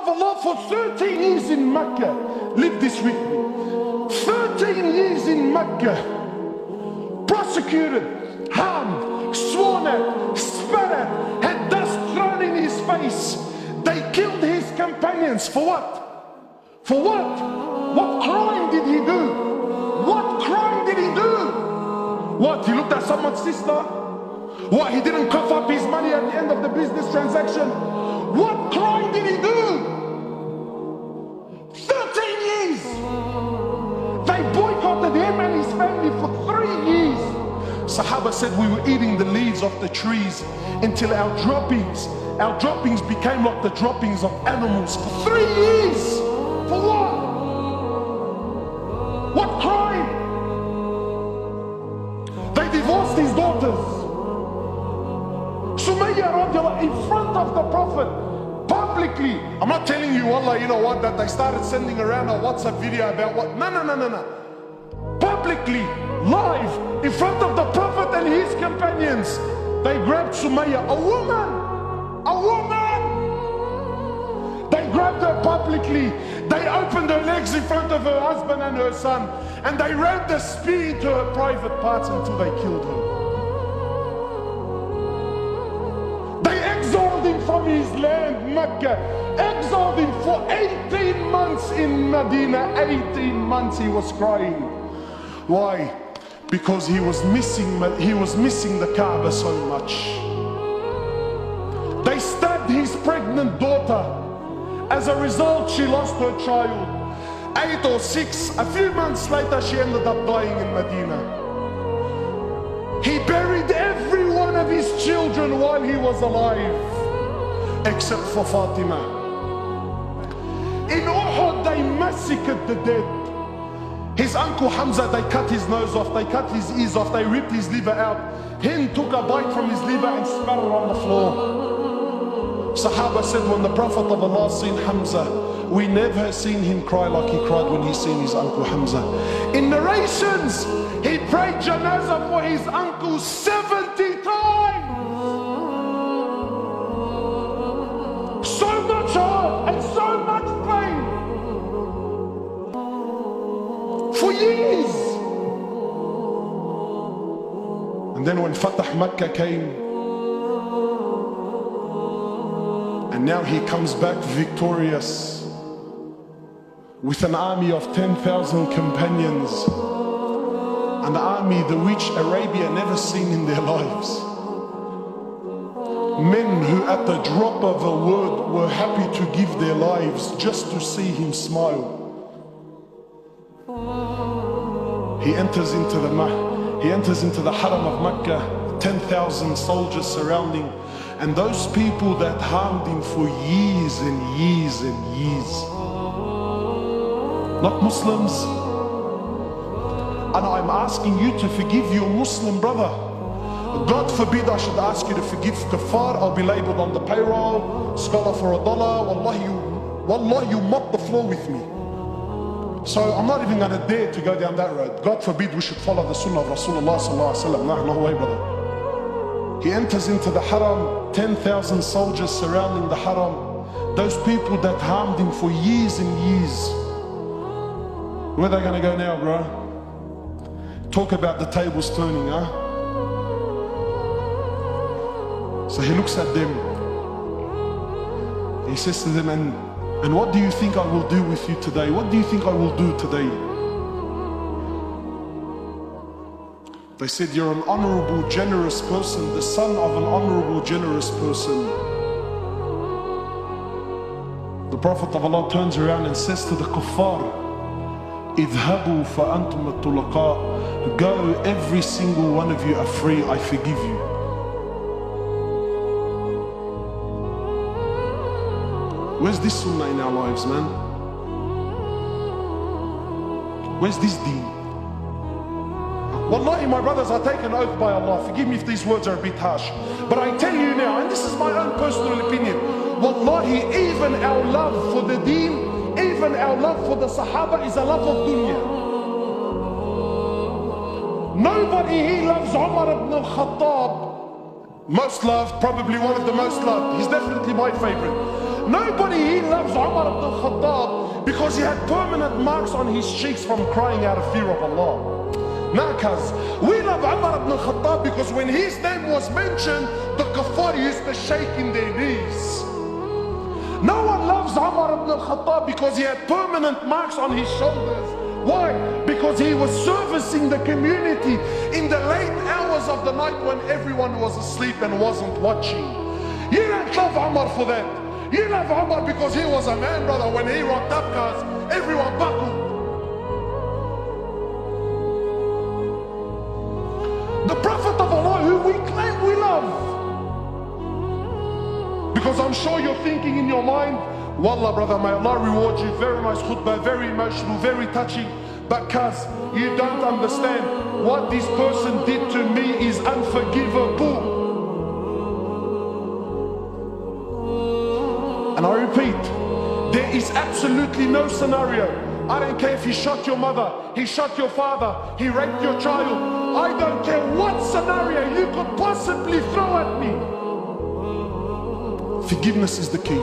of Allah for 13 years in Mecca. Live this with me. 13 years in Mecca. Prosecuted, harmed, sworn at, spat at, had dust thrown in his face. They killed his companions. For what? For what? What crime did he do? What crime did he do? What? He looked at someone's sister? What? He didn't cough up his money at the end of the business transaction? What crime did he do? 13 years! They boycotted him and his family for 3 years. Sahaba said we were eating the leaves of the trees until our droppings became like the droppings of animals for 3 years. For what? What crime? They divorced his daughters. Sumayya radiallahu in front of the Prophet, publicly. I'm not telling you, wallah, you know what, that they started sending around a WhatsApp video about what. No. Publicly, live, in front of the Prophet and his companions, they grabbed Sumayya, a woman. They grabbed her publicly. They opened her legs in front of her husband and her son, and they rammed the spear into her private parts until they killed her. They exiled him from his land, Mecca. Exiled him for 18 months in Medina. 18 months he was crying. Why? Because he was missing the Kaaba so much. They stabbed his pregnant daughter. As a result, she lost her child. 8 or 6, a few months later, she ended up dying in Medina. He buried every one of his children while he was alive, except for Fatima. In Uhud, they massacred the dead. His uncle Hamza, they cut his nose off, they cut his ears off, they ripped his liver out. Hind took a bite from his liver and spat it on the floor. Sahaba said when the Prophet of Allah seen Hamza, we never seen him cry like he cried when he seen his uncle Hamza. In narrations, he prayed janazah for his uncle 70 times. So much hurt and so much pain. For years. And then when Fatah Makkah came, and now he comes back victorious with an army of 10,000 companions, an army the which Arabia never seen in their lives. Men who at the drop of a word were happy to give their lives just to see him smile. He enters into the Haram of Mecca, 10,000 soldiers surrounding. And those people that harmed him for years and years and years, not Muslims. And I'm asking you to forgive your Muslim brother. God forbid I should ask you to forgive kafar. I'll be labeled on the payroll, scholar for $1. Wallah, you mop the floor with me. So I'm not even going to dare to go down that road. God forbid we should follow the sunnah of Rasulullah sallallahu alaihi wasallam. No way, brother. He enters into the Haram, 10,000 soldiers surrounding the Haram. Those people that harmed him for years and years. Where are they going to go now, bro? Talk about the tables turning, huh? So he looks at them. He says to them, and what do you think I will do with you today? What do you think I will do today? They said, you're an honorable, generous person, the son of an honorable, generous person. The Prophet of Allah turns around and says to the kuffar, idhabu fa antum at-tulaqa. Go, every single one of you are free, I forgive you. Where's this sunnah in our lives, man? Where's this deen? Wallahi, my brothers, I take an oath by Allah. Forgive me if these words are a bit harsh. But I tell you now, and this is my own personal opinion, Wallahi, even our love for the deen, even our love for the Sahaba is a love of dunya. Nobody here loves Umar ibn al-Khattab. Most loved, probably one of the most loved. He's definitely my favorite. Nobody here loves Umar ibn al-Khattab because he had permanent marks on his cheeks from crying out of fear of Allah. Now, cuz, we love Umar ibn al-Khattab because when his name was mentioned, the kuffar used to shake in their knees. No one loves Umar ibn al-Khattab because he had permanent marks on his shoulders. Why? Because he was servicing the community in the late hours of the night when everyone was asleep and wasn't watching. You don't love Umar for that. You love Umar because he was a man, brother. When he rocked up, cuz, everyone buckled. The Prophet of Allah, who we claim we love. Because I'm sure you're thinking in your mind, Wallah, brother, may Allah reward you. Very nice khutbah, very emotional, very touching. But cuz, you don't understand. What this person did to me is unforgivable. And I repeat, there is absolutely no scenario. I don't care if he shot your mother, he shot your father, he raped your child. I don't care what scenario you could possibly throw at me. Forgiveness is the key.